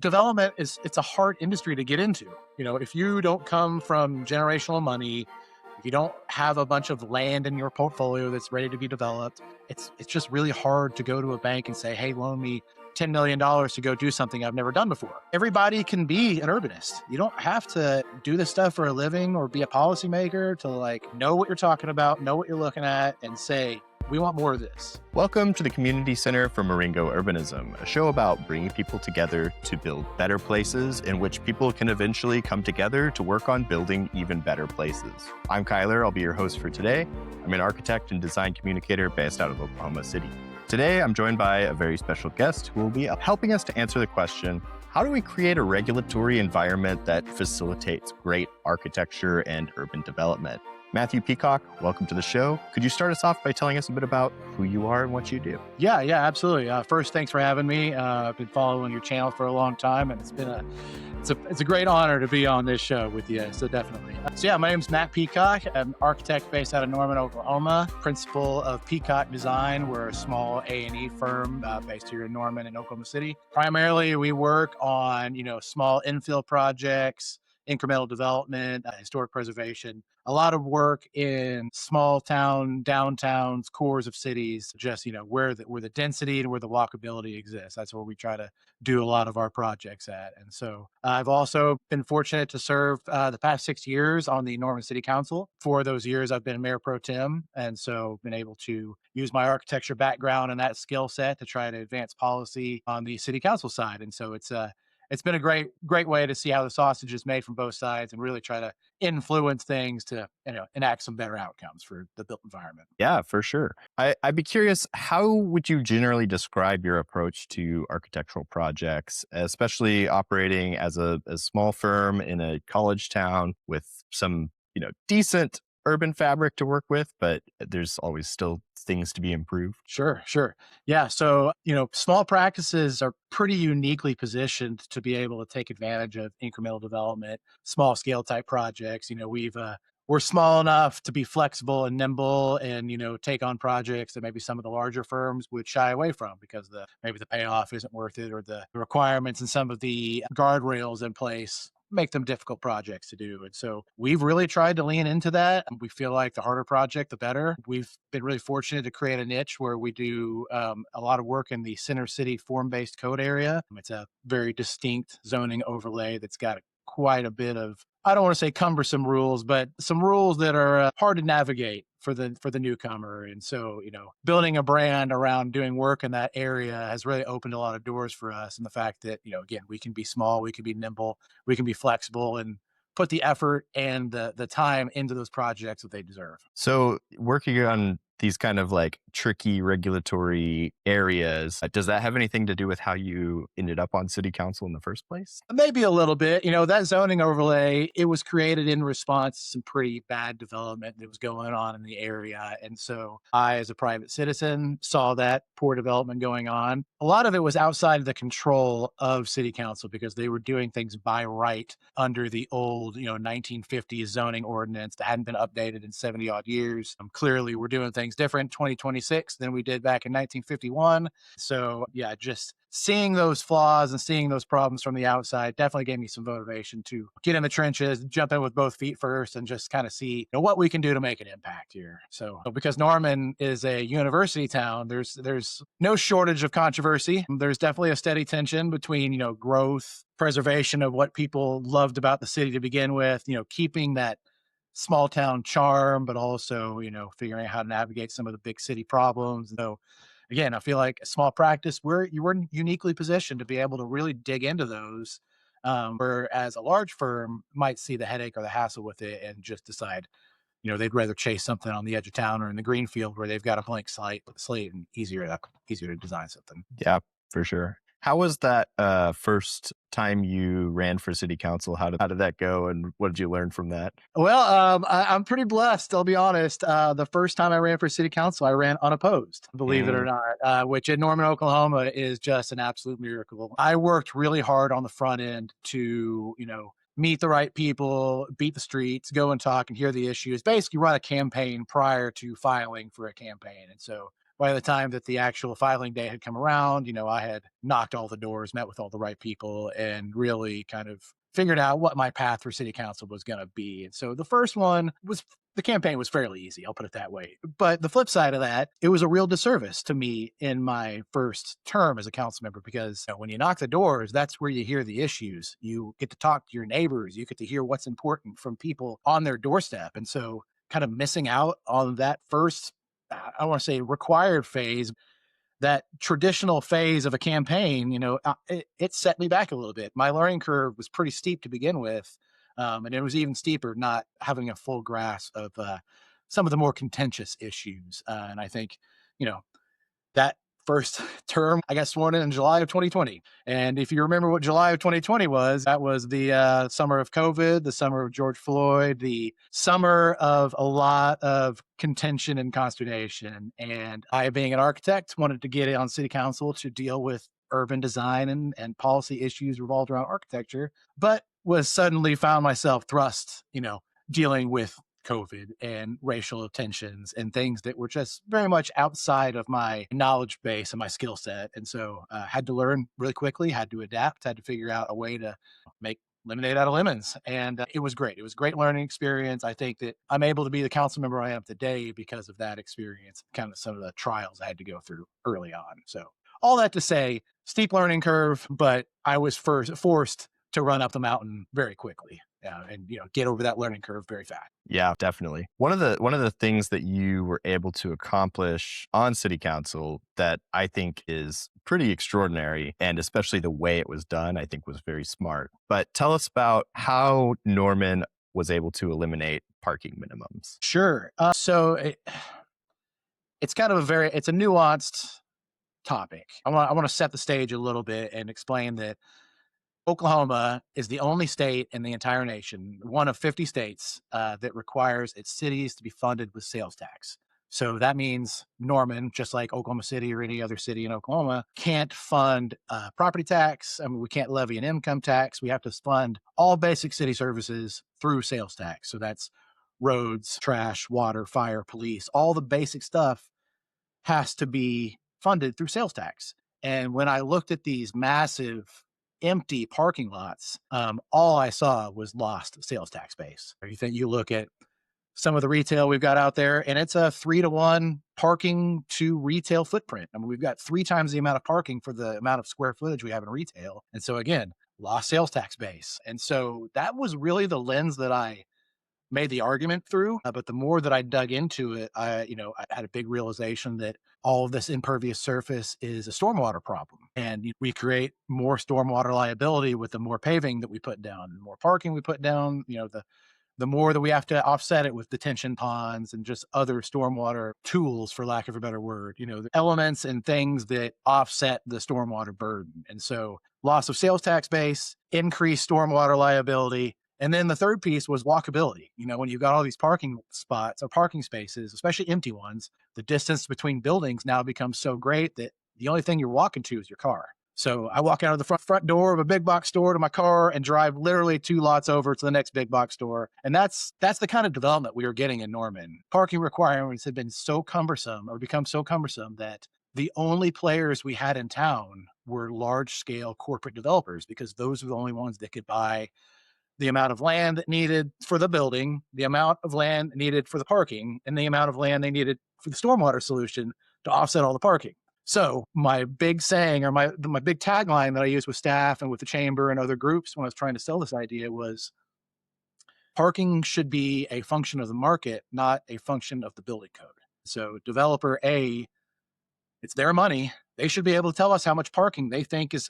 Development it's a hard industry to get into. If you don't come from generational money, if you don't have a bunch of land in your portfolio that's ready to be developed, it's just really hard to go to a bank and say, "Hey, loan me $10 million to go do something I've never done before." Everybody can be an urbanist. You don't have to do this stuff for a living or be a policymaker to know what you're talking about, know what you're looking at, and say, "We want more of this." Welcome to the Community Center from Eryngo Urbanism, a show about bringing people together to build better places in which people can eventually come together to work on building even better places. I'm Kyler. I'll be your host for today. I'm an architect and design communicator based out of Oklahoma City. Today, I'm joined by a very special guest who will be helping us to answer the question, how do we create a regulatory environment that facilitates great architecture and urban development? Matthew Peacock, welcome to the show. Could you start us off by telling us a bit about who you are and what you do? Yeah, absolutely. First, thanks for having me. I've been following your channel for a long time, and it's a great honor to be on this show with you. So definitely. My name's Matt Peacock. I'm an architect based out of Norman, Oklahoma. Principal of Peacock Design. We're a small A&E firm based here in Norman and Oklahoma City. Primarily, we work on small infill projects, incremental development, historic preservation, a lot of work in small town, downtowns, cores of cities, just, where the density and where the walkability exists. That's where we try to do a lot of our projects at. And so I've also been fortunate to serve the past 6 years on the Norman City Council. For those years, I've been Mayor Pro Tem, and so been able to use my architecture background and that skill set to try to advance policy on the city council side. And so it's been a great way to see how the sausage is made from both sides and really try to influence things to enact some better outcomes for the built environment. Yeah, for sure. I'd be curious, how would you generally describe your approach to architectural projects, especially operating as a small firm in a college town with some decent urban fabric to work with, but there's always still things to be improved? Sure. Yeah. So, small practices are pretty uniquely positioned to be able to take advantage of incremental development, small scale type projects. We're small enough to be flexible and nimble and, take on projects that maybe some of the larger firms would shy away from because maybe the payoff isn't worth it, or the requirements and some of the guardrails in place make them difficult projects to do. And so we've really tried to lean into that. We feel like the harder project, the better. We've been really fortunate to create a niche where we do a lot of work in the center city form-based code area. It's a very distinct zoning overlay that's got quite a bit of, I don't want to say cumbersome rules, but some rules that are hard to navigate for the newcomer. And so, building a brand around doing work in that area has really opened a lot of doors for us. And the fact that, again, we can be small, we can be nimble, we can be flexible, and put the effort and the time into those projects that they deserve. So working on these kind of tricky regulatory areas, does that have anything to do with how you ended up on city council in the first place? Maybe a little bit. That zoning overlay, it was created in response to some pretty bad development that was going on in the area. And so I, as a private citizen, saw that poor development going on. A lot of it was outside of the control of city council because they were doing things by right under the old, 1950s zoning ordinance that hadn't been updated in 70 odd years. Clearly, we're doing things different 2026 than we did back in 1951. So yeah, just seeing those flaws and seeing those problems from the outside definitely gave me some motivation to get in the trenches, jump in with both feet first, and just kind of see what we can do to make an impact here. So because Norman is a university town, there's no shortage of controversy. There's definitely a steady tension between, growth, preservation of what people loved about the city to begin with, keeping that small town charm, but also, figuring out how to navigate some of the big city problems. So again, I feel like a small practice where you were uniquely positioned to be able to really dig into those, whereas a large firm might see the headache or the hassle with it and just decide, they'd rather chase something on the edge of town or in the green field where they've got a blank slate and easier to design something. Yeah, for sure. How was that first time you ran for city council? How did that go, and what did you learn from that? Well, I'm pretty blessed, I'll be honest. The first time I ran for city council, I ran unopposed, believe it or not, which in Norman, Oklahoma is just an absolute miracle. I worked really hard on the front end to, meet the right people, beat the streets, go and talk and hear the issues, basically run a campaign prior to filing for a campaign. And so by the time that the actual filing day had come around, I had knocked all the doors, met with all the right people, and really kind of figured out what my path for city council was going to be. And so the first one was the campaign was fairly easy, I'll put it that way. But the flip side of that, it was a real disservice to me in my first term as a council member because when you knock the doors, that's where you hear the issues. You get to talk to your neighbors, you get to hear what's important from people on their doorstep. And so, kind of missing out on that first, I want to say, required phase, that traditional phase of a campaign, it set me back a little bit. My learning curve was pretty steep to begin with. And it was even steeper not having a full grasp of some of the more contentious issues. And I think, you know, that first term, I got sworn in July of 2020. And if you remember what July of 2020 was, that was the summer of COVID, the summer of George Floyd, the summer of a lot of contention and consternation. And I, being an architect, wanted to get it on city council to deal with urban design and policy issues revolved around architecture, but was suddenly found myself thrust, dealing with COVID and racial tensions and things that were just very much outside of my knowledge base and my skill set. And so had to learn really quickly, had to adapt, had to figure out a way to make lemonade out of lemons. And it was great. It was a great learning experience. I think that I'm able to be the council member I am today because of that experience, kind of some of the trials I had to go through early on. So all that to say, steep learning curve, but I was first forced to run up the mountain very quickly. And get over that learning curve very fast. Yeah, definitely. One of the things that you were able to accomplish on city council that I think is pretty extraordinary, and especially the way it was done, I think was very smart. But tell us about how Norman was able to eliminate parking minimums. Sure. It's kind of it's a nuanced topic. I want to set the stage a little bit and explain that Oklahoma is the only state in the entire nation, one of 50 states, that requires its cities to be funded with sales tax. So that means Norman, just like Oklahoma City or any other city in Oklahoma, can't fund property tax. I mean, we can't levy an income tax. We have to fund all basic city services through sales tax. So that's roads, trash, water, fire, police, all the basic stuff has to be funded through sales tax. And when I looked at these massive empty parking lots, all I saw was lost sales tax base. You look at some of the retail we've got out there, and it's a 3-to-1 parking to retail footprint. I mean, we've got 3 times the amount of parking for the amount of square footage we have in retail. And so again, lost sales tax base. And so that was really the lens that I made the argument through. But the more that I dug into it, I had a big realization that all of this impervious surface is a stormwater problem. And we create more stormwater liability with the more paving that we put down, the more parking we put down, the more that we have to offset it with detention ponds and just other stormwater tools, for lack of a better word, the elements and things that offset the stormwater burden. And so loss of sales tax base, increased stormwater liability. And then the third piece was walkability. When you've got all these parking spots or parking spaces, especially empty ones, the distance between buildings now becomes so great that the only thing you're walking to is your car. So I walk out of the front door of a big box store to my car and drive literally 2 lots over to the next big box store. And that's the kind of development we were getting in Norman. Parking requirements had been so cumbersome or become so cumbersome that the only players we had in town were large scale corporate developers because those were the only ones that could buy the amount of land needed for the building, the amount of land needed for the parking, and the amount of land they needed for the stormwater solution to offset all the parking. So my big saying, or my big tagline that I used with staff and with the chamber and other groups when I was trying to sell this idea was, parking should be a function of the market, not a function of the building code. So developer A, it's their money. They should be able to tell us how much parking they think is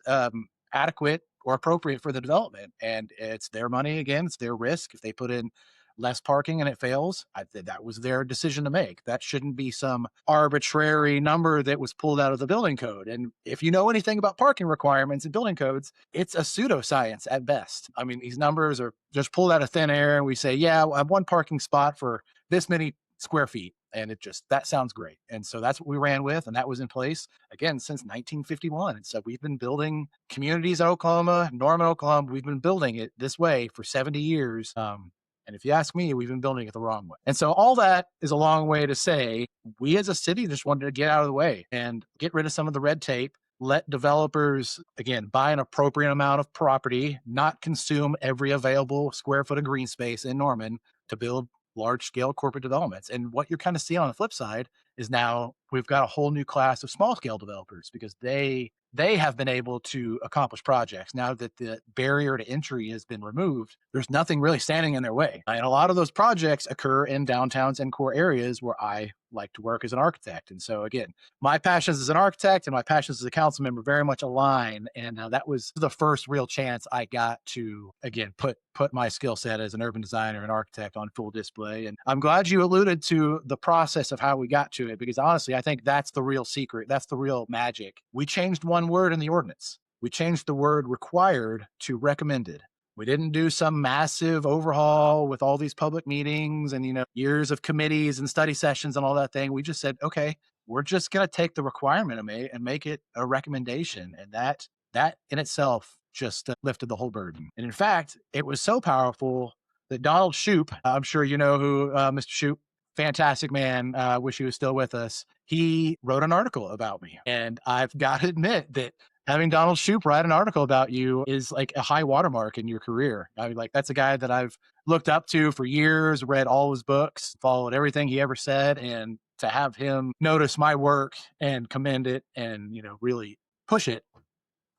adequate or appropriate for the development. And it's their money again, it's their risk. If they put in less parking and it fails, that was their decision to make. That shouldn't be some arbitrary number that was pulled out of the building code. And if you know anything about parking requirements and building codes, it's a pseudoscience at best. I mean, these numbers are just pulled out of thin air and we say, yeah, I have one parking spot for this many square feet. And that sounds great. And so that's what we ran with. And that was in place again since 1951. And so we've been building communities in Oklahoma, Norman, Oklahoma. We've been building it this way for 70 years. And And if you ask me, we've been building it the wrong way. And so all that is a long way to say we as a city just wanted to get out of the way and get rid of some of the red tape, let developers, again, buy an appropriate amount of property, not consume every available square foot of green space in Norman to build large scale corporate developments. And what you're kind of seeing on the flip side is now we've got a whole new class of small scale developers because they have been able to accomplish projects now that the barrier to entry has been removed. There's nothing really standing in their way, and a lot of those projects occur in downtowns and core areas where I like to work as an architect. And so again, my passions as an architect and my passions as a council member very much align. And that was the first real chance I got to, again, put my skill set as an urban designer and architect on full display. And I'm glad you alluded to the process of how we got to it, because honestly, I think that's the real secret. That's the real magic. We changed one word in the ordinance. We changed the word required to recommended. We didn't do some massive overhaul with all these public meetings and, years of committees and study sessions and all that thing. We just said, okay, we're just going to take the requirement and make it a recommendation. And that in itself just lifted the whole burden. And in fact, it was so powerful that Donald Shoup, I'm sure you know who Mr. Shoup, fantastic man. Wish he was still with us. He wrote an article about me. And I've got to admit that having Donald Shoup write an article about you is like a high watermark in your career. I mean, like, that's a guy that I've looked up to for years, read all his books, followed everything he ever said. And to have him notice my work and commend it and, really push it,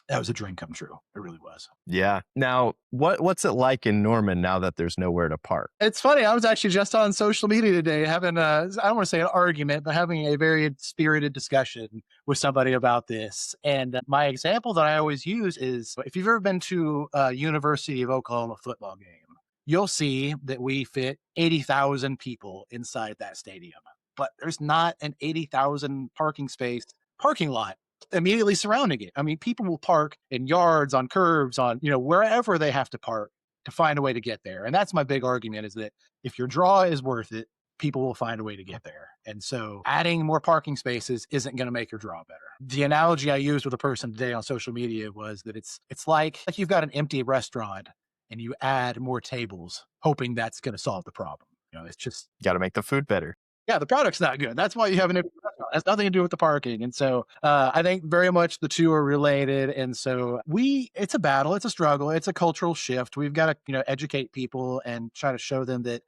that was a dream come true. It really was. Yeah. Now, what's it like in Norman now that there's nowhere to park? It's funny. I was actually just on social media today having I don't want to say an argument, but having a very spirited discussion with somebody about this. And my example that I always use is if you've ever been to a University of Oklahoma football game, you'll see that we fit 80,000 people inside that stadium, but there's not an 80,000 parking space parking lot immediately surrounding it. I mean, people will park in yards, on curbs, on, wherever they have to park to find a way to get there. And that's my big argument, is that if your draw is worth it, people will find a way to get there. And so adding more parking spaces isn't going to make your draw better. The analogy I used with a person today on social media was that it's like you've got an empty restaurant and you add more tables, hoping that's going to solve the problem. It's just Got to make the food better. Yeah, the product's not good. That's why you have an empty restaurant. It has nothing to do with the parking. And so I think very much the two are related. And so it's a battle, it's a struggle, it's a cultural shift. We've got to, educate people and try to show them that,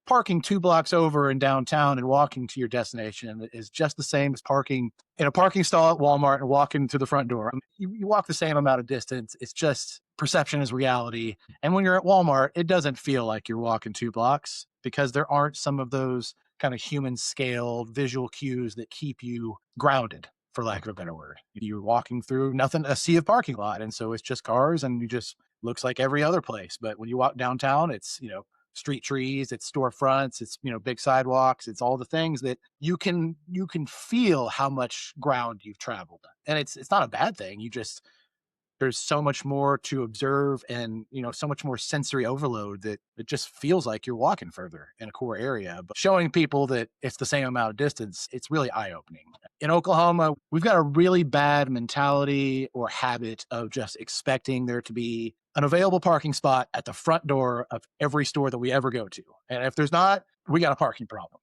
parking 2 blocks over in downtown and walking to your destination is just the same as parking in a parking stall at Walmart and walking to the front door. I mean, you walk the same amount of distance. It's just perception is reality. And when you're at Walmart, it doesn't feel like you're walking 2 blocks because there aren't some of those kind of human scale visual cues that keep you grounded, for lack of a better word. You're walking through a sea of parking lot. And so it's just cars and you just looks like every other place. But when you walk downtown, it's, street trees, it's storefronts, it's, big sidewalks, it's all the things that you can feel how much ground you've traveled. And it's not a bad thing. There's so much more to observe and, so much more sensory overload that it just feels like you're walking further in a core area. But showing people that it's the same amount of distance, it's really eye-opening. In Oklahoma, we've got a really bad mentality or habit of just expecting there to be an available parking spot at the front door of every store that we ever go to. And if there's not, we got a parking problem.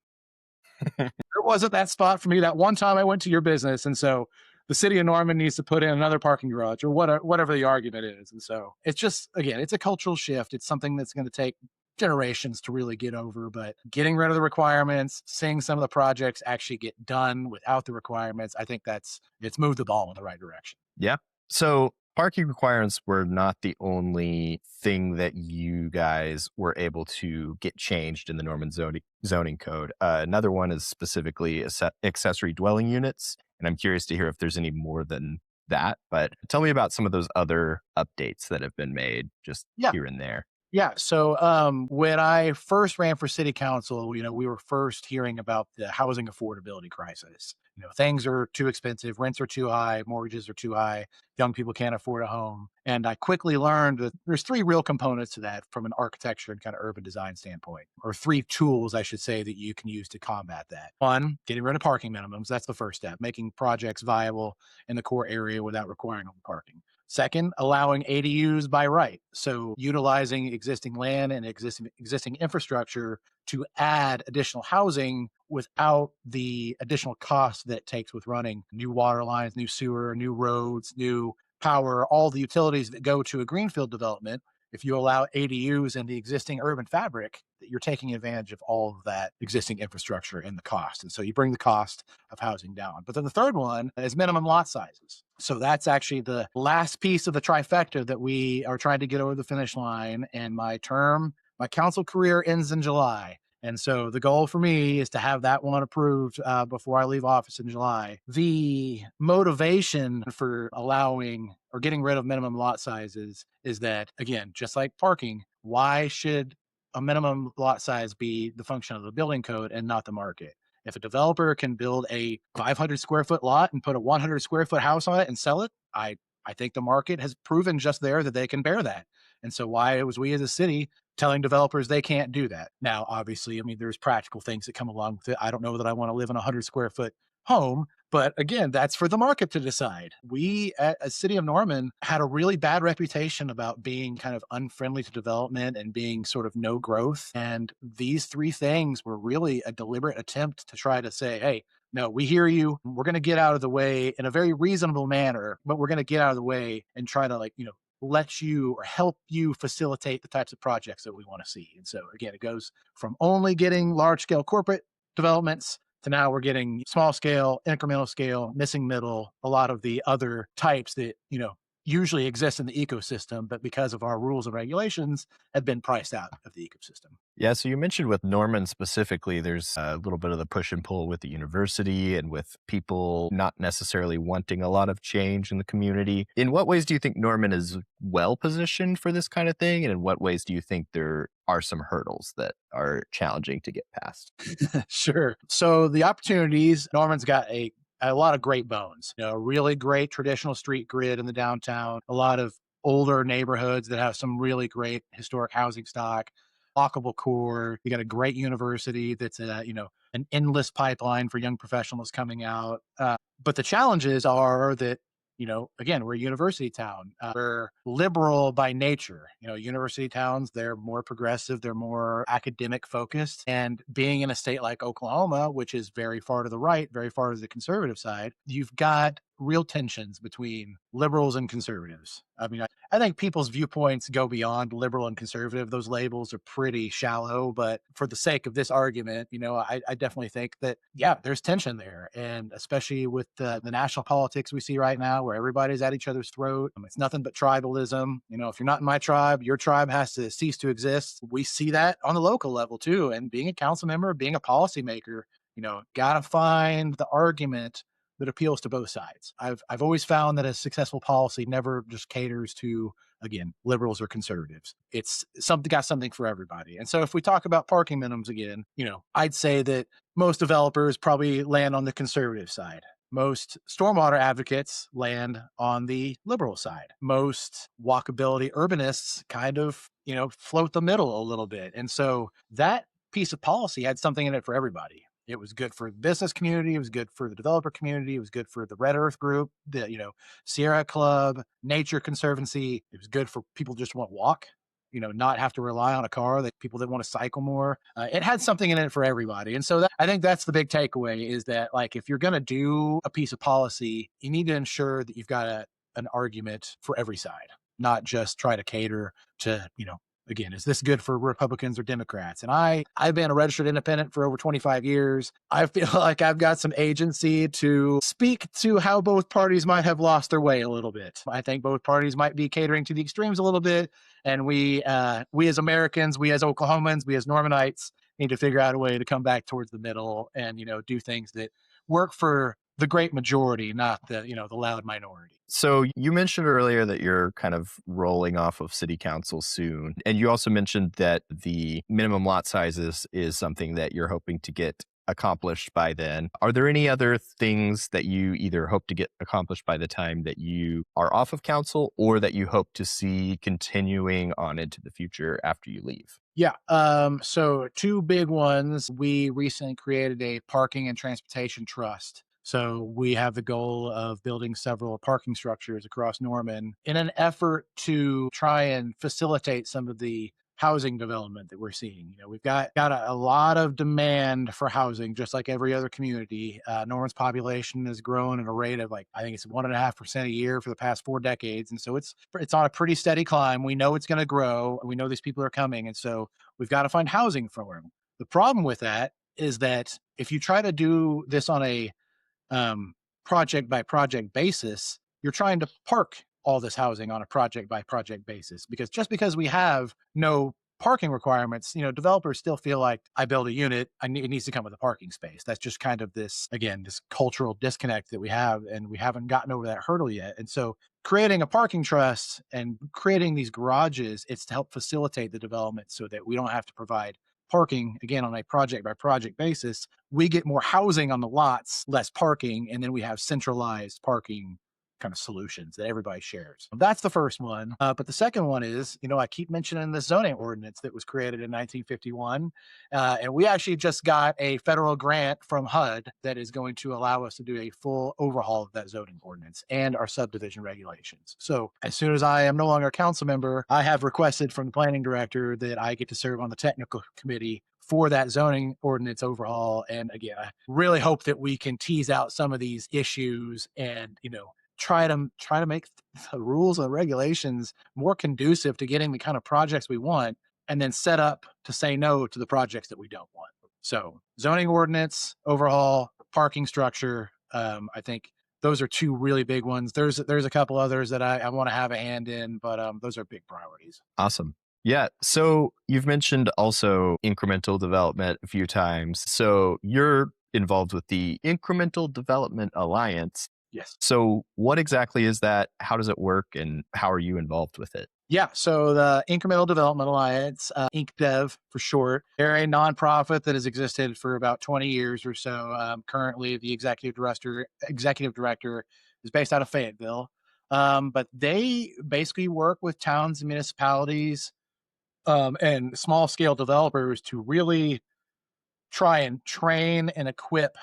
There wasn't that spot for me that one time I went to your business. And so the city of Norman needs to put in another parking garage or whatever the argument is. And so it's just, again, it's a cultural shift. It's something that's going to take generations to really get over, but getting rid of the requirements, seeing some of the projects actually get done without the requirements, I think it's moved the ball in the right direction. Yeah. So parking requirements were not the only thing that you guys were able to get changed in the Norman zoning code. Another one is specifically accessory dwelling units. And I'm curious to hear if there's any more than that. But tell me about some of those other updates that have been made just here and there. Yeah. So when I first ran for city council, we were first hearing about the housing affordability crisis. Things are too expensive, rents are too high, mortgages are too high, young people can't afford a home. And I quickly learned that there's 3 real components to that from an architecture and kind of urban design standpoint, or 3 tools, I should say, that you can use to combat that. 1, getting rid of parking minimums. That's the first step, making projects viable in the core area without requiring parking. Second, allowing ADUs by right. So utilizing existing land and existing infrastructure to add additional housing without the additional cost that it takes with running new water lines, new sewer, new roads, new power, all the utilities that go to a greenfield development. If you allow ADUs in the existing urban fabric, that you're taking advantage of all of that existing infrastructure and the cost. And so you bring the cost of housing down. But then the third one is minimum lot sizes. So that's actually the last piece of the trifecta that we are trying to get over the finish line. And my council career ends in July. And so the goal for me is to have that one approved before I leave office in July. The motivation for allowing or getting rid of minimum lot sizes is that, again, just like parking, why should a minimum lot size be the function of the building code and not the market? If a developer can build a 500 square foot lot and put a 100 square foot house on it and sell it, I think the market has proven just there that they can bear that. And so why was we as a city telling developers they can't do that? Now, obviously, I mean, there's practical things that come along with it. I don't know that I want to live in a 100 square foot home, but again, that's for the market to decide. We at a city of Norman had a really bad reputation about being kind of unfriendly to development and being sort of no growth. And these three things were really a deliberate attempt to try to say, hey, no, we hear you. We're going to get out of the way in a very reasonable manner, but we're going to get out of the way and try to, like, let you or help you facilitate the types of projects that we want to see. And so again, it goes from only getting large scale corporate developments to now we're getting small scale, incremental scale, missing middle, a lot of the other types that, usually exist in the ecosystem, but because of our rules and regulations have been priced out of the ecosystem. Yeah, so you mentioned with Norman specifically, there's a little bit of the push and pull with the university and with people not necessarily wanting a lot of change in the community. In what ways do you think Norman is well positioned for this kind of thing? And in what ways do you think there are some hurdles that are challenging to get past? Sure. So the opportunities, Norman's got a lot of great bones, really great traditional street grid in the downtown, a lot of older neighborhoods that have some really great historic housing stock, walkable core. You got a great university that's an endless pipeline for young professionals coming out. But the challenges are that, again, we're a university town. We're liberal by nature. University towns, they're more progressive, they're more academic focused. And being in a state like Oklahoma, which is very far to the right, very far to the conservative side, you've got real tensions between liberals and conservatives. I mean, I think people's viewpoints go beyond liberal and conservative. Those labels are pretty shallow, but for the sake of this argument, I definitely think that, yeah, there's tension there. And especially with the national politics we see right now, where everybody's at each other's throat, it's nothing but tribalism. If you're not in my tribe, your tribe has to cease to exist. We see that on the local level too. And being a council member, being a policymaker, gotta find the argument that appeals to both sides. I've always found that a successful policy never just caters to, again, liberals or conservatives. It's got something for everybody. And so if we talk about parking minimums again, I'd say that most developers probably land on the conservative side. Most stormwater advocates land on the liberal side. Most walkability urbanists kind of, float the middle a little bit. And so that piece of policy had something in it for everybody. It was good for the business community. It was good for the developer community. It was good for the Red Earth Group, the Sierra Club, Nature Conservancy. It was good for people just want to walk, not have to rely on a car. That people that want to cycle more. It had something in it for everybody, and so I think that's the big takeaway: is that, like, if you're going to do a piece of policy, you need to ensure that you've got an argument for every side, not just try to cater to again, is this good for Republicans or Democrats? And I've been a registered independent for over 25 years. I feel like I've got some agency to speak to how both parties might have lost their way a little bit. I think both parties might be catering to the extremes a little bit. And we as Americans, we as Oklahomans, we as Normanites need to figure out a way to come back towards the middle and, do things that work for the great majority, not the loud minority. So you mentioned earlier that you're kind of rolling off of city council soon. And you also mentioned that the minimum lot sizes is something that you're hoping to get accomplished by then. Are there any other things that you either hope to get accomplished by the time that you are off of council, or that you hope to see continuing on into the future after you leave? Yeah. So two big ones. We recently created a parking and transportation trust So we have the goal of building several parking structures across Norman in an effort to try and facilitate some of the housing development that we're seeing. We've got a lot of demand for housing, just like every other community. Norman's population has grown at a rate of, like, I think it's 1.5% a year for the past 4 decades, and so it's on a pretty steady climb. We know it's going to grow. We know these people are coming, and so we've got to find housing for them. The problem with that is that if you try to do this on a um, project by project basis, you're trying to park all this housing on a project by project basis, because just because we have no parking requirements, developers still feel like, I build a unit, it needs to come with a parking space. That's just kind of this, again, this cultural disconnect that we have, and we haven't gotten over that hurdle yet. And so creating a parking trust and creating these garages, it's to help facilitate the development so that we don't have to provide parking again on a project by project basis. We get more housing on the lots, less parking, and then we have centralized parking kind of solutions that everybody shares. That's the first one. But the second one is, I keep mentioning the zoning ordinance that was created in 1951. And we actually just got a federal grant from HUD that is going to allow us to do a full overhaul of that zoning ordinance and our subdivision regulations. So as soon as I am no longer a council member, I have requested from the planning director that I get to serve on the technical committee for that zoning ordinance overhaul. And again, I really hope that we can tease out some of these issues and, try to make the rules and regulations more conducive to getting the kind of projects we want, and then set up to say no to the projects that we don't want. So zoning ordinance overhaul, parking structure. I think those are two really big ones. There's a couple others that I want to have a hand in, but those are big priorities. Awesome. Yeah. So you've mentioned also incremental development a few times. So you're involved with the Incremental Development Alliance. Yes. So what exactly is that? How does it work? And how are you involved with it? Yeah, so the Incremental Development Alliance, IncDev for short, they're a nonprofit that has existed for about 20 years or so. Currently, the executive director is based out of Fayetteville, but they basically work with towns and municipalities and small scale developers to really try and train and equip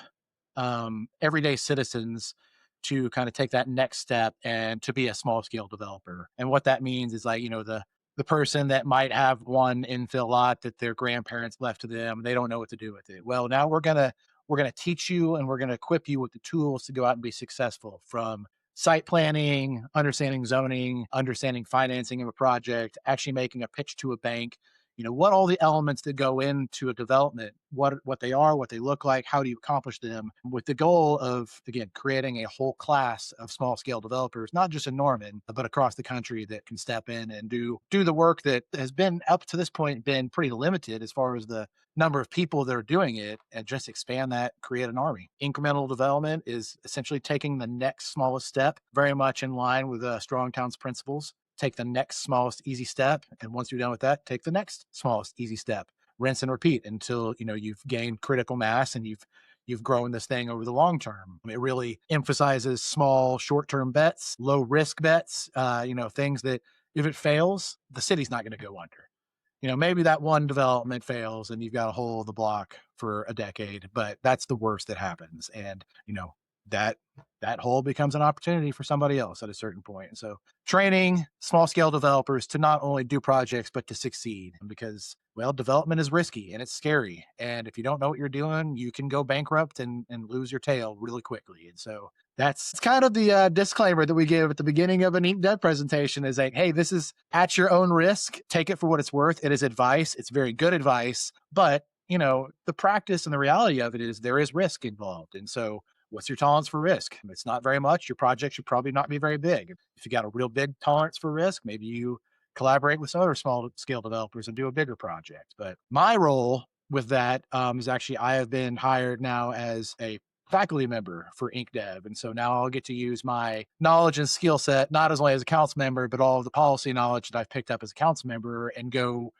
everyday citizens to kind of take that next step and to be a small scale developer. And what that means is, like, the person that might have one infill lot that their grandparents left to them, they don't know what to do with it. Well, now we're gonna teach you and we're gonna equip you with the tools to go out and be successful, from site planning, understanding zoning, understanding financing of a project, actually making a pitch to a bank. What all the elements that go into a development, what they are, what they look like, how do you accomplish them, with the goal of, again, creating a whole class of small scale developers, not just in Norman, but across the country, that can step in and do the work that has been, up to this point, been pretty limited as far as the number of people that are doing it, and just expand that, create an army. Incremental development is essentially taking the next smallest step, very much in line with strong towns principles. Take the next smallest easy step, and once you're done with that, take the next smallest easy step. Rinse and repeat until you've gained critical mass and you've grown this thing over the long term. It really emphasizes small short-term bets, low risk bets, things that, if it fails, the city's not going to go under. Maybe that one development fails and you've got a hole in the block for a decade, but that's the worst that happens. And, that that hole becomes an opportunity for somebody else at a certain point. And so training small scale developers to not only do projects, but to succeed, because, well, development is risky and it's scary. And if you don't know what you're doing, you can go bankrupt and lose your tail really quickly. And so that's kind of the disclaimer that we give at the beginning of an Ink Dev presentation, is like, hey, this is at your own risk. Take it for what it's worth. It is advice. It's very good advice. But, the practice and the reality of it is there is risk involved. And so what's your tolerance for risk? If it's not very much, your project should probably not be very big. If you got a real big tolerance for risk, maybe you collaborate with some other small scale developers and do a bigger project. But my role with that is actually, I have been hired now as a faculty member for IncDev. And so now I'll get to use my knowledge and skill set, not as only as a council member, but all of the policy knowledge that I've picked up as a council member, and go,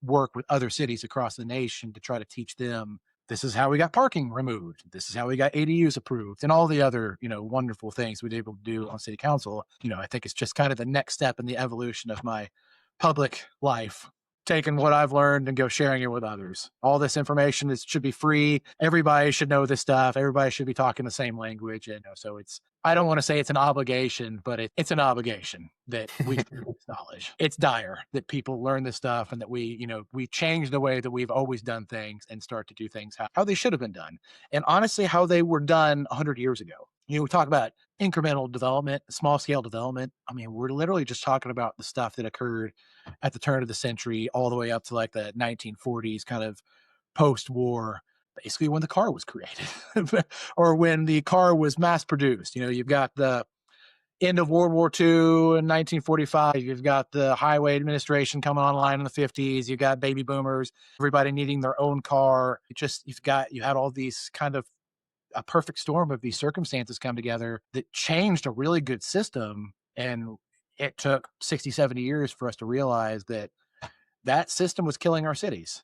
work with other cities across the nation to try to teach them, this is how we got parking removed, this is how we got ADUs approved, and all the other, wonderful things we'd able to do on city council. I think it's just kind of the next step in the evolution of my public life. taking what I've learned and go sharing it with others. All this information should be free. Everybody should know this stuff. Everybody should be talking the same language. And so I don't want to say it's an obligation, but it's an obligation that we share this knowledge. It's dire that people learn this stuff and that we change the way that we've always done things and start to do things how they should have been done. And honestly, how they were done 100 years ago. We talk about incremental development, small scale development. I mean, we're literally just talking about the stuff that occurred at the turn of the century all the way up to like the 1940s, kind of post war, basically when the car was created or when the car was mass produced. You've got the end of World War II in 1945. You've got the highway administration coming online in the 50s. You've got baby boomers, everybody needing their own car. You had all these kind of a perfect storm of these circumstances come together that changed a really good system. And it took 60, 70 years for us to realize that that system was killing our cities.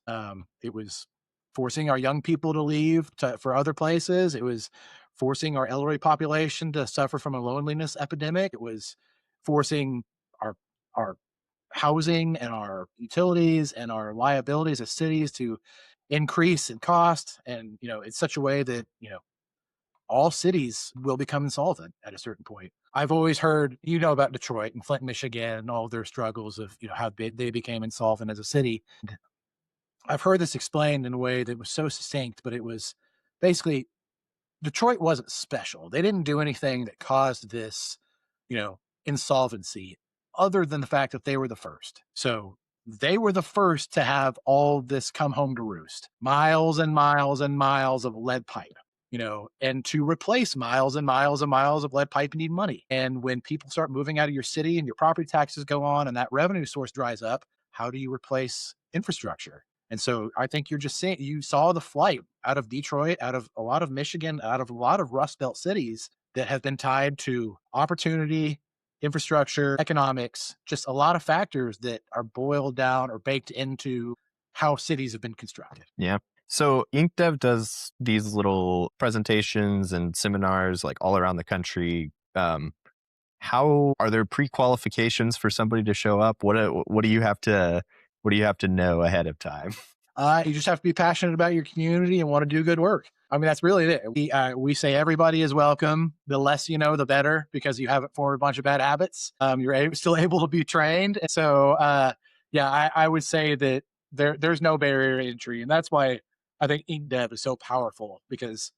It was forcing our young people to leave for other places. It was forcing our elderly population to suffer from a loneliness epidemic. It was forcing our our housing and our utilities and our liabilities as cities to increase in cost. And it's such a way that all cities will become insolvent at a certain point. I've always heard, about Detroit and Flint, Michigan, and all their struggles of, how they became insolvent as a city. I've heard this explained in a way that was so succinct, but it was basically Detroit wasn't special. They didn't do anything that caused this, insolvency other than the fact that they were the first. So they were the first to have all this come home to roost. Miles and miles and miles of lead pipe. And to replace miles and miles and miles of lead pipe, you need money. And when people start moving out of your city and your property taxes go on and that revenue source dries up, how do you replace infrastructure? And so I think you're just saying you saw the flight out of Detroit, out of a lot of Michigan, out of a lot of Rust Belt cities that have been tied to opportunity, infrastructure, economics, just a lot of factors that are boiled down or baked into how cities have been constructed. Yeah. So InkDev does these little presentations and seminars like all around the country. How are there pre-qualifications for somebody to show up? What do you have to know ahead of time? You just have to be passionate about your community and want to do good work. I mean, that's really it. We say everybody is welcome. The less you know, the better, because you haven't formed a bunch of bad habits. You're still able to be trained. So, yeah, I would say that there's no barrier to entry, and that's why I think InkDev is so powerful, because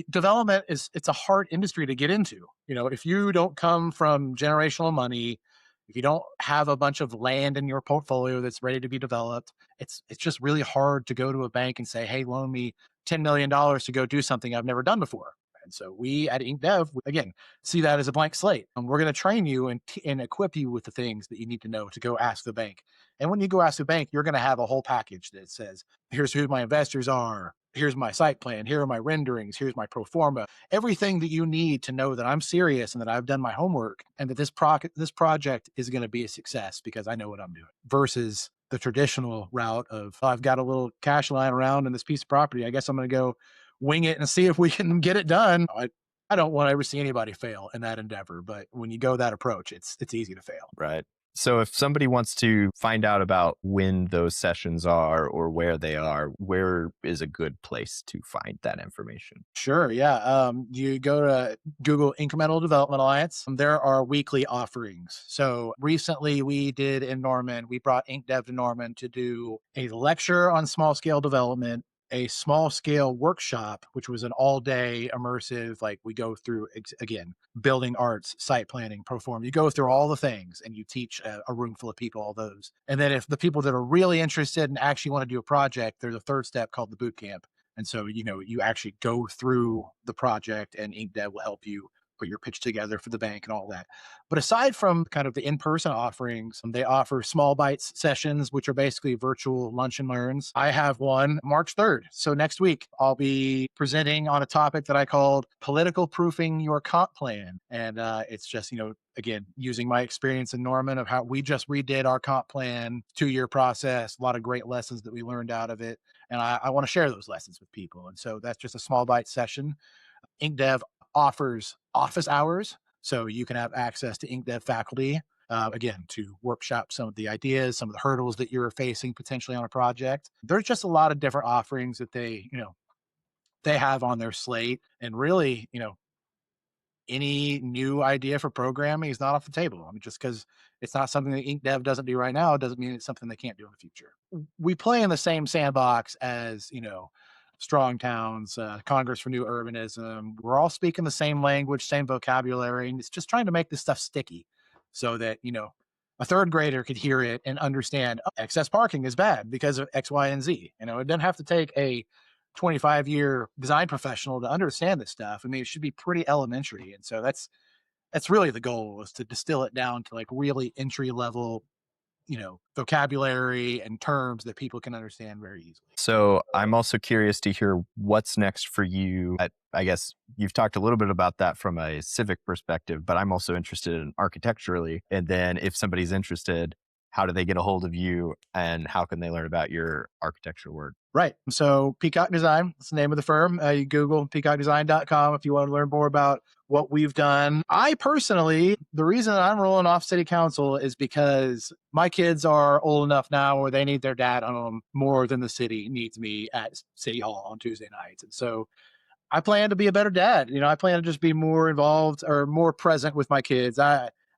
development it's a hard industry to get into. If you don't come from generational money, if you don't have a bunch of land in your portfolio that's ready to be developed, it's just really hard to go to a bank and say, hey, loan me $10 million to go do something I've never done before. And so we at InkDev, again, see that as a blank slate. And we're going to train you and equip you with the things that you need to know to go ask the bank. And when you go ask the bank, you're going to have a whole package that says, here's who my investors are. Here's my site plan. Here are my renderings. Here's my pro forma. Everything that you need to know that I'm serious and that I've done my homework and that this project is going to be a success because I know what I'm doing, versus the traditional route of, oh, I've got a little cash lying around in this piece of property. I guess I'm going to go wing it and see if we can get it done. I don't want to ever see anybody fail in that endeavor, but when you go that approach, it's easy to fail. Right. So if somebody wants to find out about when those sessions are or where they are, where is a good place to find that information? Sure. Yeah. You go to Google Incremental Development Alliance. There are weekly offerings. So recently we did in Norman, we brought InkDev to Norman to do a lecture on small scale development, a small scale workshop, which was an all day immersive, like we go through again, building arts, site planning, pro forma. You go through all the things and you teach a room full of people all those. And then if the people that are really interested and actually want to do a project, there's a third step called the boot camp. And so, you actually go through the project and InkDev will help you put your pitch together for the bank and all that. But aside from kind of the in-person offerings, they offer small bites sessions, which are basically virtual lunch and learns. I have one March 3rd. So next week, I'll be presenting on a topic that I called political proofing your comp plan. And it's just, again, using my experience in Norman of how we just redid our comp plan, 2-year process, a lot of great lessons that we learned out of it. And I want to share those lessons with people. And so that's just a small bite session. InkDev offers office hours, so you can have access to InkDev faculty. again, to workshop some of the ideas, some of the hurdles that you're facing potentially on a project. There's just a lot of different offerings that they have on their slate. And really, any new idea for programming is not off the table. I mean, just because it's not something that Ink Dev doesn't do right now doesn't mean it's something they can't do in the future. We play in the same sandbox as, Strong Towns, Congress for New Urbanism. We're all speaking the same language, same vocabulary, and it's just trying to make this stuff sticky so that, a third grader could hear it and understand, oh, excess parking is bad because of X, Y, and Z. It doesn't have to take a 25-year design professional to understand this stuff. I mean, it should be pretty elementary. And so that's really the goal, is to distill it down to like really entry level, vocabulary and terms that people can understand very easily. So I'm also curious to hear what's next for you. I guess you've talked a little bit about that from a civic perspective, but I'm also interested in architecturally. And then if somebody's interested, how do they get a hold of you and how can they learn about your architectural work? Right. So Peacock Design, that's the name of the firm. You Google peacockdesign.com if you want to learn more about what we've done. I personally, the reason I'm rolling off city council is because my kids are old enough now where they need their dad home more than the city needs me at City Hall on Tuesday nights. And so I plan to be a better dad. I plan to just be more involved or more present with my kids.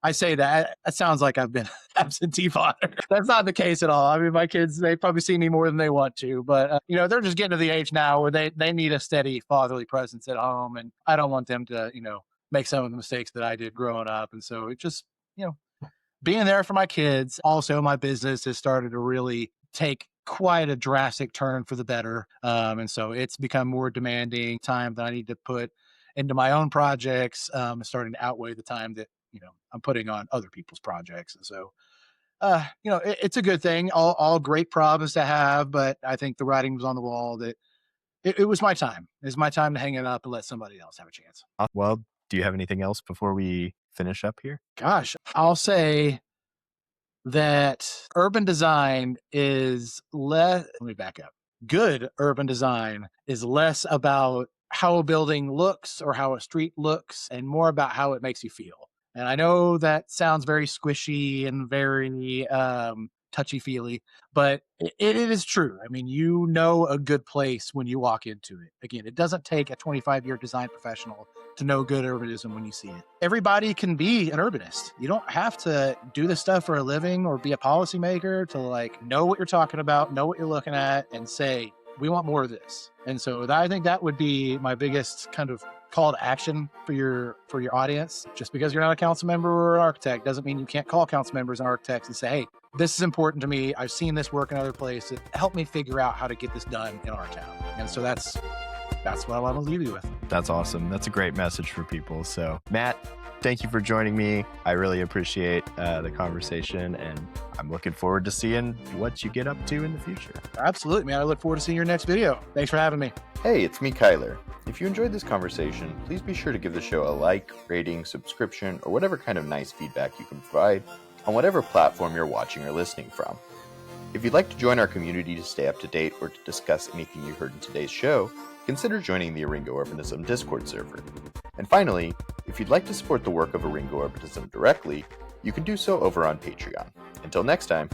I say that it sounds like I've been absentee father. That's not the case at all. I mean, my kids, they probably see me more than they want to, but they're just getting to the age now where they need a steady fatherly presence at home. And I don't want them to, make some of the mistakes that I did growing up. And so it just, being there for my kids. Also, my business has started to really take quite a drastic turn for the better. And so it's become more demanding time that I need to put into my own projects, starting to outweigh the time that, I'm putting on other people's projects. And so, it's a good thing. All great problems to have, but I think the writing was on the wall that it was my time. It's my time to hang it up and let somebody else have a chance. Well, do you have anything else before we finish up here? Gosh, I'll say that urban design is less, let me back up. Good urban design is less about how a building looks or how a street looks and more about how it makes you feel. And I know that sounds very squishy and very touchy feely, but it is true. I mean, a good place when you walk into it. Again, it doesn't take a 25-year design professional to know good urbanism when you see it. Everybody can be an urbanist. You don't have to do this stuff for a living or be a policymaker to like know what you're talking about, know what you're looking at, and say, we want more of this. And so I think that would be my biggest kind of call to action for your audience. Just because you're not a council member or an architect doesn't mean you can't call council members and architects and say, hey, this is important to me. I've seen this work in other places. Help me figure out how to get this done in our town. And so that's what I want to leave you with. That's awesome. That's a great message for people. So Matt, thank you for joining me. I really appreciate the conversation, and I'm looking forward to seeing what you get up to in the future. Absolutely, man. I look forward to seeing your next video. Thanks for having me. Hey, it's me, Kyler. If you enjoyed this conversation, please be sure to give the show a like, rating, subscription, or whatever kind of nice feedback you can provide on whatever platform you're watching or listening from. If you'd like to join our community to stay up to date or to discuss anything you heard in today's show, consider joining the Eryngo Urbanism Discord server. And finally, if you'd like to support the work of Eryngo Urbanism directly, you can do so over on Patreon. Until next time.